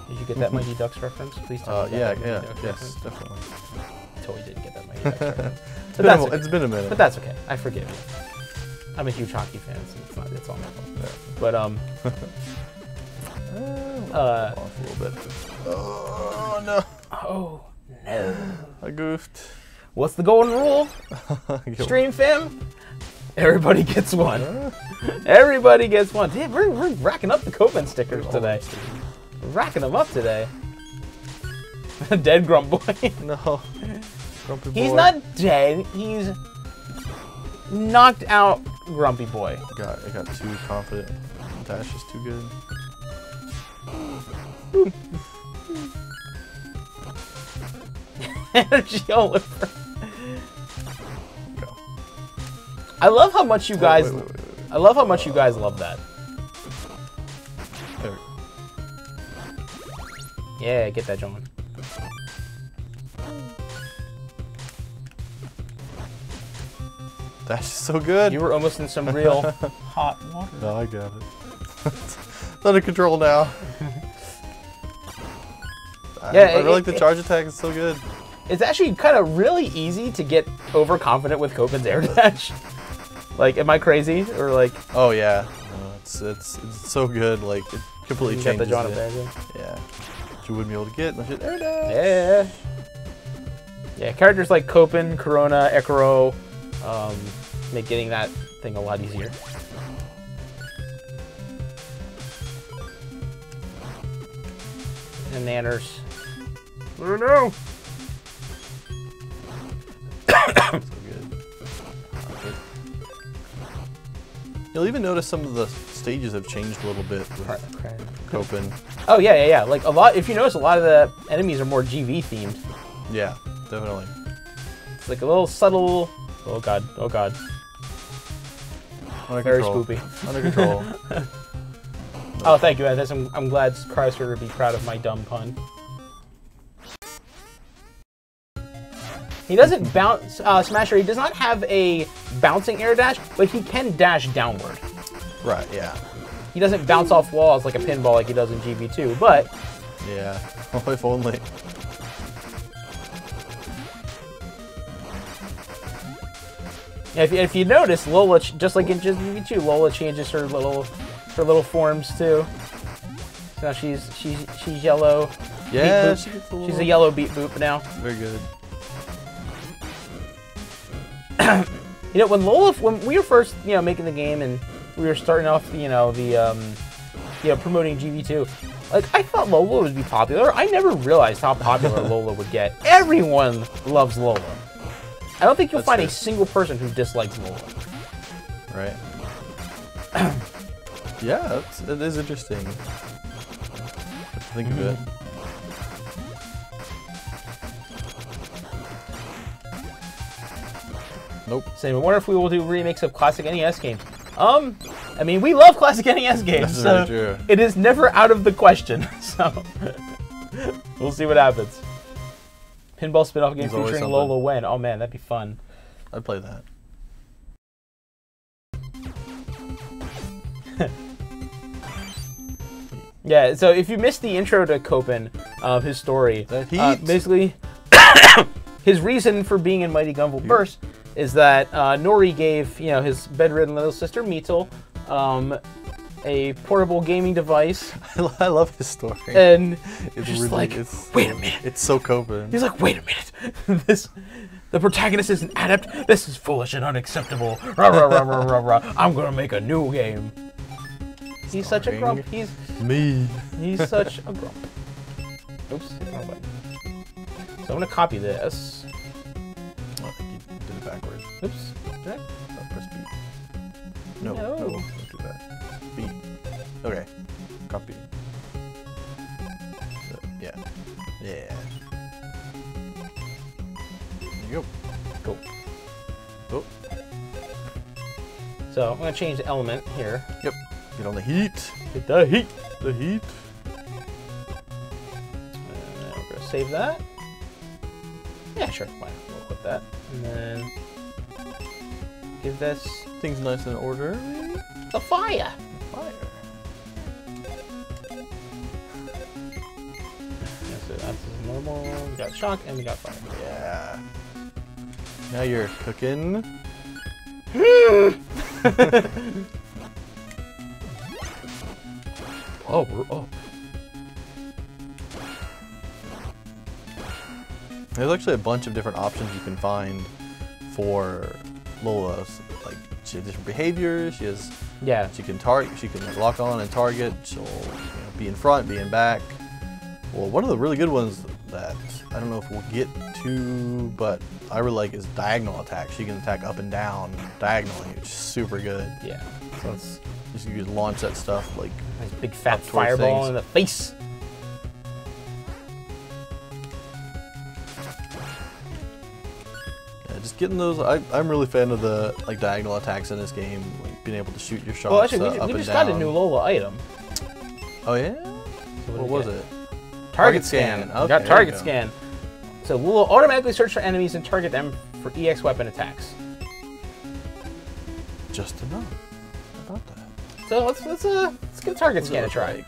Did you get that Mighty Ducks reference? Please tell me. Yes, definitely. I totally didn't get that Mighty Ducks reference. It's been a minute. But that's okay. I forgive you. I'm a huge hockey fan, so it's all my fault. Yeah. But off a little bit. Oh no. Oh no. I goofed. What's the golden rule? Stream fam? Everybody gets one. Everybody gets one. Damn, we're racking up the Copen stickers today. We're racking them up today. Dead Grump Boy. No. Grumpy Boy. He's not dead. He's knocked out Grumpy Boy. I got too confident. Dash is too good. Energy all over. I love how much you guys. Wait. I love how much you guys love that. There. Yeah, get that, John. That's so good. You were almost in some real hot water. No, I got it. It's under control now. Yeah, I really like the charge attack. It's so good. It's actually kind of really easy to get overconfident with Copen's air dash. Like, am I crazy or like? Oh yeah, no, it's so good. Like it completely You got the changes John it. Advantage. Yeah. Which you wouldn't be able to get unless you had air dash. Yeah. Yeah, characters like Copen, Corona, Ekaro make getting that thing a lot easier. And Nanners. Oh no! So good. You'll even notice some of the stages have changed a little bit with Copen. Oh yeah. Like a lot. If you notice, a lot of the enemies are more GV themed. Yeah, definitely. It's like a little subtle. Oh god. Oh god. Under Very control. spoopy. Under control. Oh, thank you. I'm glad Chrysler would be proud of my dumb pun. He doesn't bounce, Smasher. He does not have a bouncing air dash, but he can dash downward. Right. Yeah. He doesn't bounce off walls like a pinball like he does in GB2, but Yeah. Oh, if only. if you notice, Lola, just like in GB2, Lola changes her little forms too. So now she's yellow. Yeah. She's a yellow beat boop now. Very good. You know, when we were first, making the game and we were starting off, promoting GB2, like, I thought Lola would be popular. I never realized how popular Lola would get. Everyone loves Lola. I don't think you'll find a single person who dislikes Lola. Right. Yeah, it is interesting. Have to think of it. Nope. So I wonder if we will do remakes of classic NES games. I mean, we love classic NES games, That's so very true. it is never out of the question. So we'll see what happens. Pinball spin-off game There's always featuring something. Lola Wen. Oh man, that'd be fun. I'd play that. Yeah, so if you missed the intro to Copen, his story, That heat. basically, his reason for being in Mighty Gunvolt Burst is that Nori gave, his bedridden little sister Meetle a portable gaming device, I love his story. and It's just really- like, it's- wait a minute. It's so Copen. He's like, wait a minute. The protagonist is an adept. This is foolish and unacceptable. Rah, rah, rah, rah, rah, rah. I'm gonna make a new game. He's such a grump. He's such a grump. Oops, hit the wrong button. So I'm gonna copy this. Oh, I think you did it backwards. Oops. Did I? Press B. No, No. don't do that. B. Okay. Copy. Yeah. Yeah. There you go. Cool. Oh. So I'm gonna change the element here. Yep. Get on the heat. Get the heat. The heat. And we're gonna save that. Yeah, sure. Why not? We'll put that. And then give this Things nice and orderly. the fire. Fire. Yeah, so that's normal. We got shock and we got fire. Yeah. Now you're cooking. Oh, we're up. There's actually a bunch of different options you can find for Lola. Like, she has different behaviors. Yeah. She can target. She can like, lock on and target. She'll be in front, be in back. Well, one of the really good ones that I don't know if we'll get to, but I really like is diagonal attack. She can attack up and down diagonally, which is super good. Yeah. So it's You can launch that stuff like nice big fat up towards fireball things. in the face. Yeah, just getting those. I'm really a fan of the like diagonal attacks in this game, like being able to shoot your shots Well, actually, up we and just down. got a new Lola item. Oh yeah. So What did we was get? it? Target scan. Okay, We got there you target go. scan. So Lola automatically search for enemies and target them for EX weapon attacks. Just to know about that. So let's give target scan a try.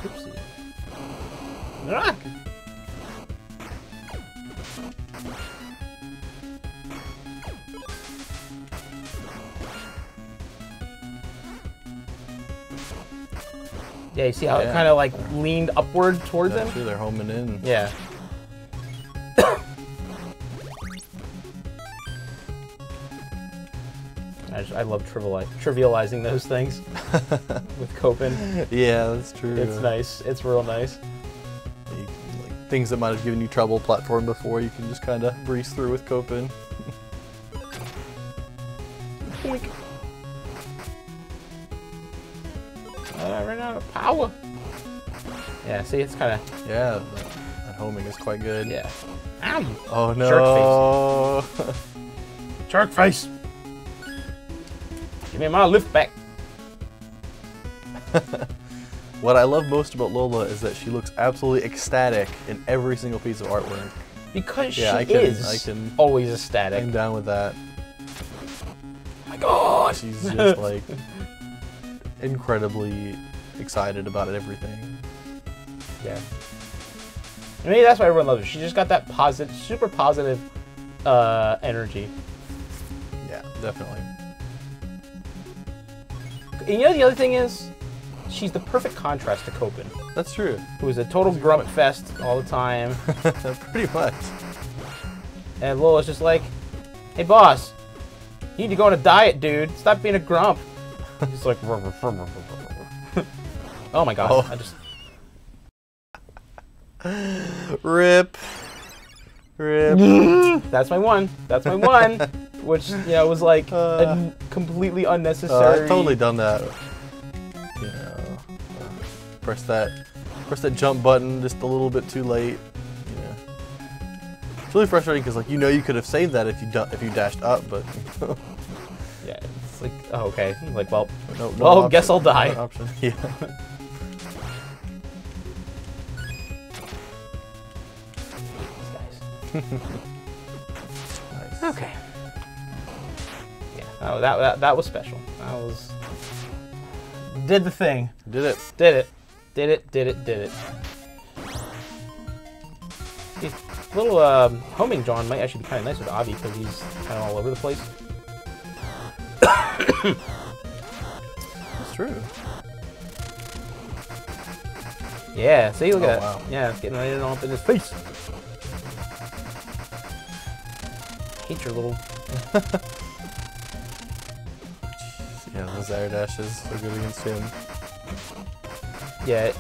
Oopsie. Ah! Yeah, you see how it kind of like leaned upward towards him? True, they're homing in. Yeah. I love trivializing those things with Copen. Yeah, that's true. It's nice. It's real nice. Like, things that might have given you trouble platform before, you can just kind of breeze through with Copen. I ran out of power. Yeah, see, it's kind of... Yeah, that homing is quite good. Yeah. Ow, you oh, no. Shark face. Shark face. Give me my lift back. What I love most about Lola is that she looks absolutely ecstatic in every single piece of artwork. Because she is always ecstatic. I'm down with that. Oh my god! She's just like incredibly excited about everything. Yeah. And maybe that's why everyone loves her. She just got that positive, super positive energy. Yeah, definitely. And you know the other thing is, she's the perfect contrast to Copen. That's true. Who is a total grump fest all the time. Pretty much. And Lola's just like, hey boss, you need to go on a diet, dude. Stop being a grump. He's like, oh my god. Oh. I just... Rip. Rip. That's my one. That's my one. Which, you know, was like completely unnecessary. I've totally done that. You know, press that jump button just a little bit too late. Yeah. It's really frustrating because, like, you know, you could have saved that if you dashed up, but yeah, it's like, oh, okay. Like, well, no well, option, guess I'll die. no option. Yeah. Nice. Okay. Yeah. Oh, that was special. That was did the thing. Did it. Did it. Did it. Did it. Did it. These little homing John might actually be kind of nice with Avi because he's kind of all over the place. That's true. Yeah. See, look at that. Wow. Yeah, it's getting right up in his face. Hate your little. Yeah, those air dashes are good against him. Yeah,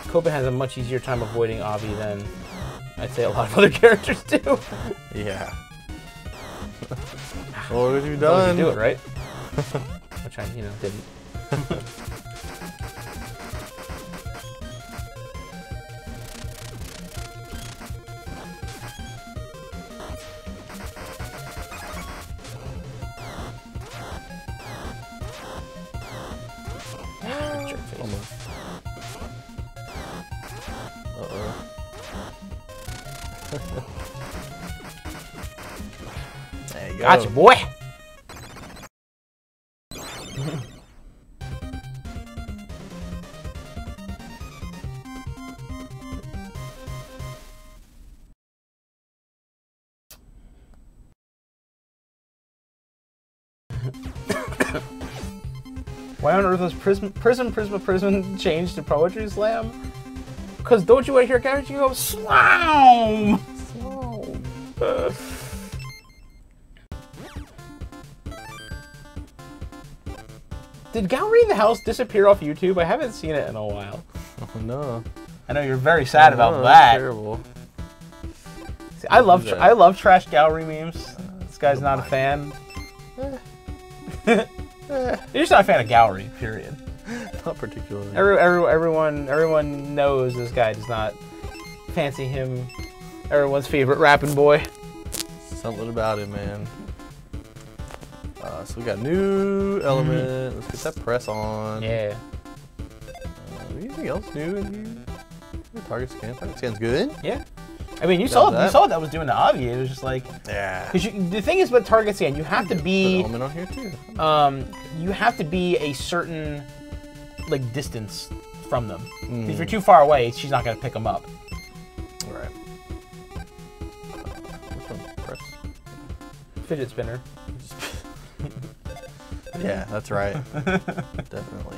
Copen has a much easier time avoiding Avi than I'd say a lot of other characters do. Yeah. What have you As long as done? you do it right. Which I, you know, didn't. Almost. Uh-oh. There you go. Gotcha, boy! Why on earth was Prism changed to Poetry Slam? Because don't you want to hear characters go slam? Did Gallery in the House disappear off YouTube? I haven't seen it in a while. Oh no. I know you're very sad about That's that. terrible. See, I love trash gallery memes. This guy's not a fan. You're just not a fan of gallery, period. Not particularly. Everyone knows this guy does not fancy him. Everyone's favorite rapping boy. Something about it, man. So we got new element. Let's get that press on. Yeah. Anything else new in here? Target scan. Target scan's good. Yeah. I mean, you saw what that was doing to Avi. It was just like, yeah. Because the thing is with target scan, you have to be element on here too. You have to be a certain like distance from them. If you're Mm. too far away, she's not gonna pick them up. All right. Which one? Press. Fidget spinner. Yeah, that's right. Definitely.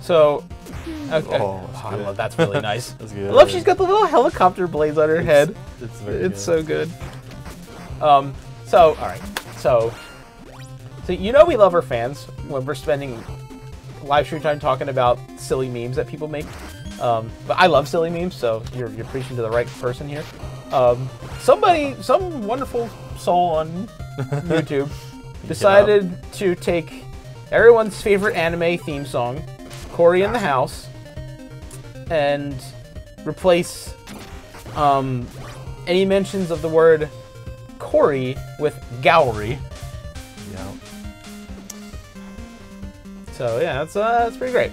So, okay. Oh, I love that's really nice. That's good. I love she's got the little helicopter blades on her head. It's very It's good. so good. So all right. So you know we love our fans when we're spending live stream time talking about silly memes that people make. But I love silly memes, so you're preaching to the right person here. Some wonderful soul on YouTube decided to take everyone's favorite anime theme song, Cory in the House, and replace any mentions of the word Cory with Gowry. Yeah. So yeah, that's pretty great.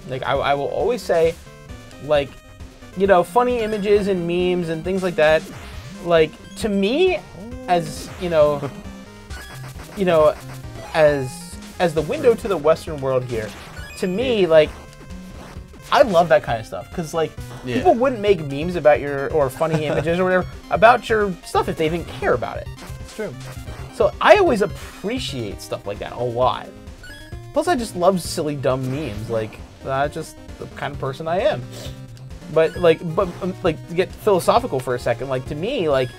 Like I will always say, like, you know, funny images and memes and things like that. Like to me, as you know, as the window to the Western world here, to me, like, I love that kind of stuff because like people wouldn't make memes about your or funny images or whatever about your stuff if they didn't care about it. It's true. So I always appreciate stuff like that a lot. Plus, I just love silly, dumb memes. Like that's just the kind of person I am. But to get philosophical for a second, like to me, like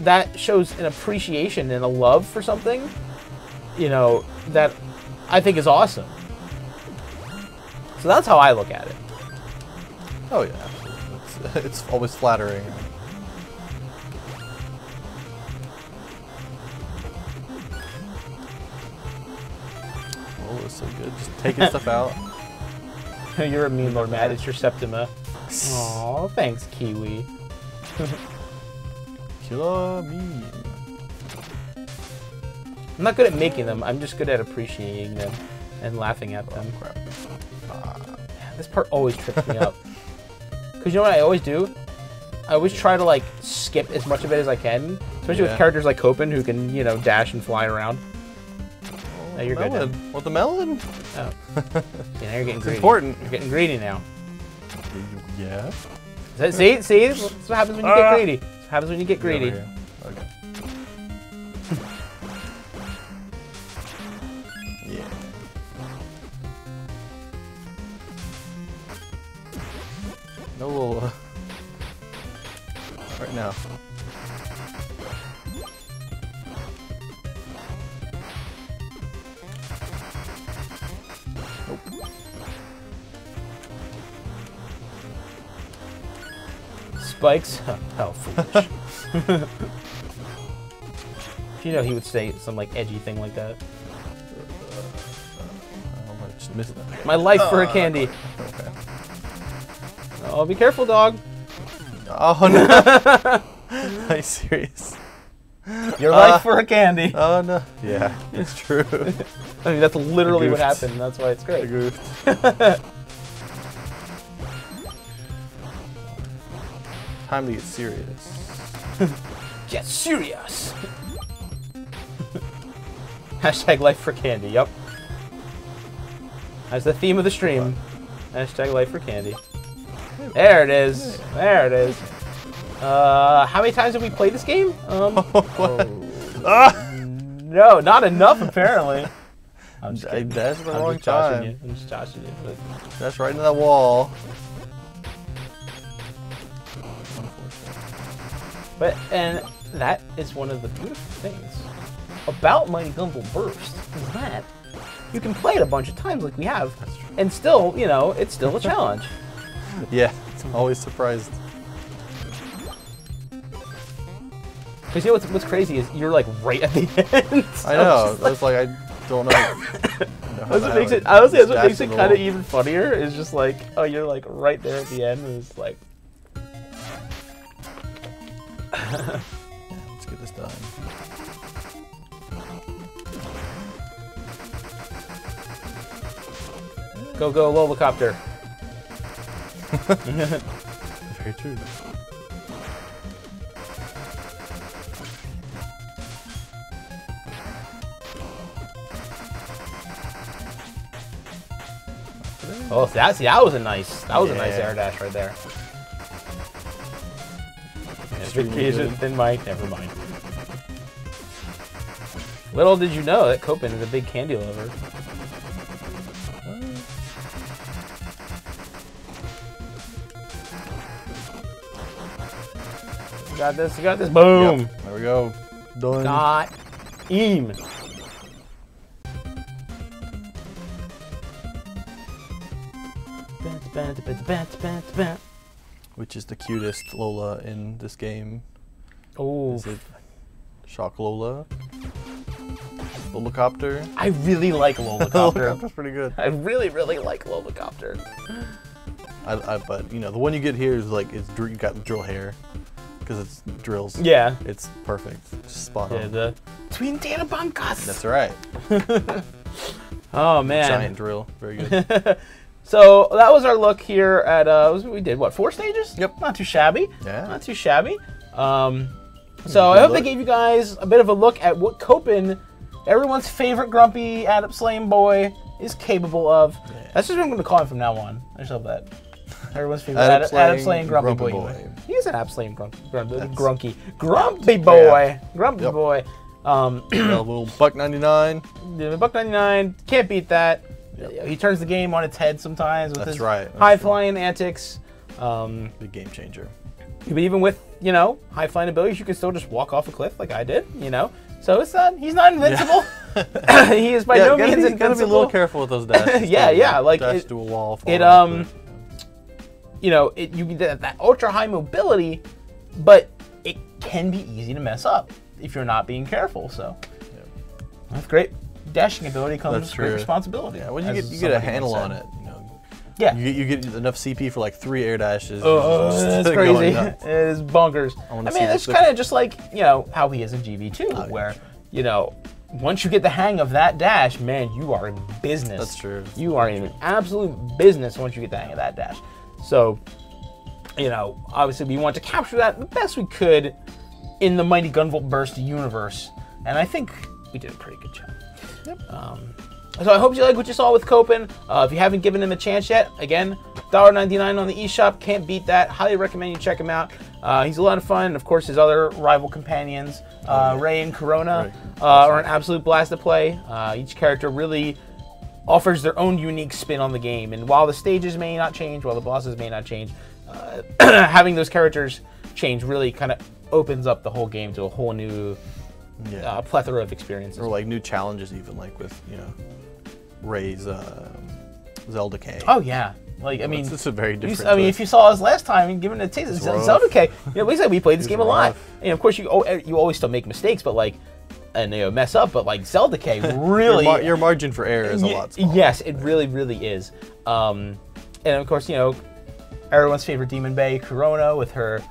that shows an appreciation and a love for something, you know, that I think is awesome. So that's how I look at it. Oh yeah, it's always flattering. Oh, it's so good. Just taking stuff out. You're a meme lord, Matt. It's your Septima. Aw, thanks, Kiwi. Killer meme. I'm not good at making them. I'm just good at appreciating them and laughing at them. Crap. Man, this part always trips me up. Because you know what I always do? I always try to like skip as much of it as I can, especially with characters like Copen who can, you know, dash and fly around. Oh, you're melon. good now. Want the melon? Oh. See, now you're getting greedy. Important. You're getting greedy now. Yeah. See? That's what happens when you get greedy. That's what happens when you get greedy. Okay. Yeah. No. Right now. Nope. Spikes? How foolish. You know he would say some like edgy thing like that. I just missed that. My life for a candy. Okay. Oh, be careful, dog. Oh no. Are you serious? Your life for a candy. Oh no. Yeah, it's true. I mean, that's literally what happened. That's why it's I great. goofed. Time to get serious. Get serious. Hashtag life for candy. Yep. That's the theme of the stream. Hashtag life for candy. There it is. There it is. How many times have we played this game? No, not enough apparently. I'm just kidding. That's the I'm wrong just joshing time. you. I'm just joshing you. But... That's right into that wall. And that is one of the beautiful things about Mighty Gunvolt Burst is that you can play it a bunch of times like we have, and still, you know, it's still a challenge. Yeah, I'm always surprised. Because you know what's crazy is you're like right at the end. So I know. It's like I don't know. That's what makes it. Honestly, that's what makes it kind of even funnier. Is just like, oh, you're like right there at the end, and it's like. Yeah, let's get this done. Go, go, Lollicopter. Very true. Oh, that was a nice air dash right there. Then Mike, never mind. Little did you know that Copen is a big candy lover. We got this. We got this. Boom. Yep. There we go. Done. Got him. Which is the cutest Lola in this game? Oh. Is it Shock Lola? Lolacopter? I really like Lolacopter. Lolacopter's pretty good. I really, really like Lolacopter. But you know, the one you get here is like you got drill hair because it's drills. Yeah. It's perfect. Just spot on. Yeah, the Twin Data Bunkas. That's right. Oh man. Giant drill. Very good. So that was our look here at we did what, 4 stages? Yep. Not too shabby. Yeah. Not too shabby. So I hope they gave you guys a bit of a look at what Copen, everyone's favorite grumpy Adap slaying boy, is capable of. Yeah. That's just what I'm going to call him from now on. I just love that. Everyone's favorite Adap slaying grumpy boy. He is an Adap slaying grumpy boy. Grumpy boy. Little $1.99. $1.99. Can't beat that. Yep. He turns the game on its head sometimes with his high-flying antics. Big game changer. But even with, you know, high-flying abilities, you can still just walk off a cliff like I did, you know. So it's not, he's not invincible. Yeah. He is by no means invincible. Gotta be a little careful with those dashes. Yeah, like dash to a wall. You know, you get that ultra-high mobility, but it can be easy to mess up if you're not being careful. So that's great. Dashing ability comes with great responsibility. Yeah, when you get a handle on it, you know. Yeah. You get enough CP for like 3 air dashes. It's crazy. It is bonkers. I mean, it's kind of just like, you know, how he is in GV2, where, you know, once you get the hang of that dash, man, you are in business. That's true. You are in absolute business once you get the hang of that dash. So, you know, obviously we want to capture that the best we could in the Mighty Gunvolt Burst universe, and I think we did a pretty good job. Yep. So I hope you like what you saw with Copen. If you haven't given him a chance yet, again, $1.99 on the eShop. Can't beat that. Highly recommend you check him out. He's a lot of fun. And of course, his other rival companions, Ray and Corona, are an absolute blast to play. Each character really offers their own unique spin on the game. And while the stages may not change, while the bosses may not change, having those characters change really kind of opens up the whole game to a whole new plethora of experiences. Or like new challenges even, like with, you know, Ray's Zelda K. Oh yeah. Like, I mean, it's a very different. I mean, if you saw us last time and given it a taste, Zelda K. You know, we said we played this game a lot. And of course, you always still make mistakes, but like, and you know, mess up. But like Zelda K, really, your margin for error is a lot smaller. Yes, it really, really is. And of course, you know, everyone's favorite Demon Bay, Corona, with her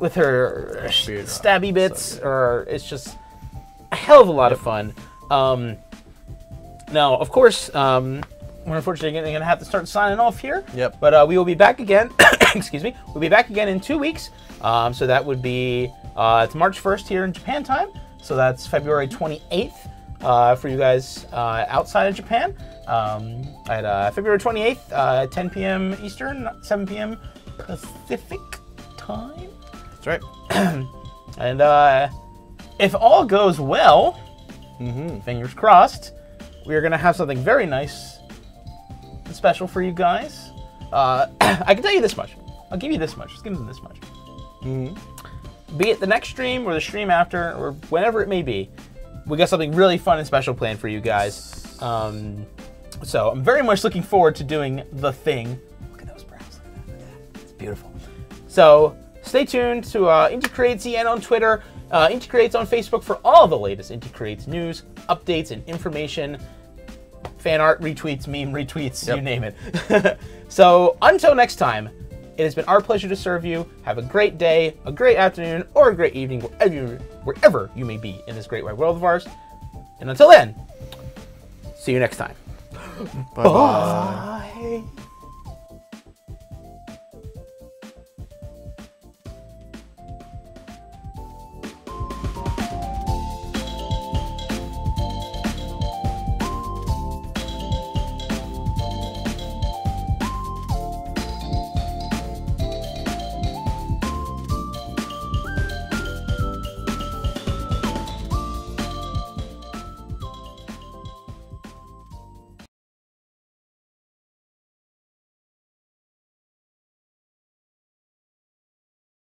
stabby bits, or it's just a hell of a lot of fun. Now, of course, we're unfortunately going to have to start signing off here. Yep. But we will be back again. Excuse me. We'll be back again in 2 weeks. So that would be it's March 1st here in Japan time. So that's February 28th for you guys outside of Japan. At February 28th, 10 p.m. Eastern, 7 p.m. Pacific time. That's right. And if all goes well, fingers crossed, we are going to have something very nice and special for you guys. I can tell you this much. I'll give you this much. Just give them this much. Be it the next stream or the stream after or whenever it may be, we got something really fun and special planned for you guys. So I'm very much looking forward to doing the thing. Look at those brows. Look at that. It's beautiful. So stay tuned to Inti Creates and on Twitter. Inti Creates on Facebook for all the latest Inti Creates news, updates, and information. Fan art, retweets, meme retweets, you name it. So until next time, it has been our pleasure to serve you. Have a great day, a great afternoon, or a great evening, wherever you may be in this great wide world of ours. And until then, see you next time. Bye-bye. Bye.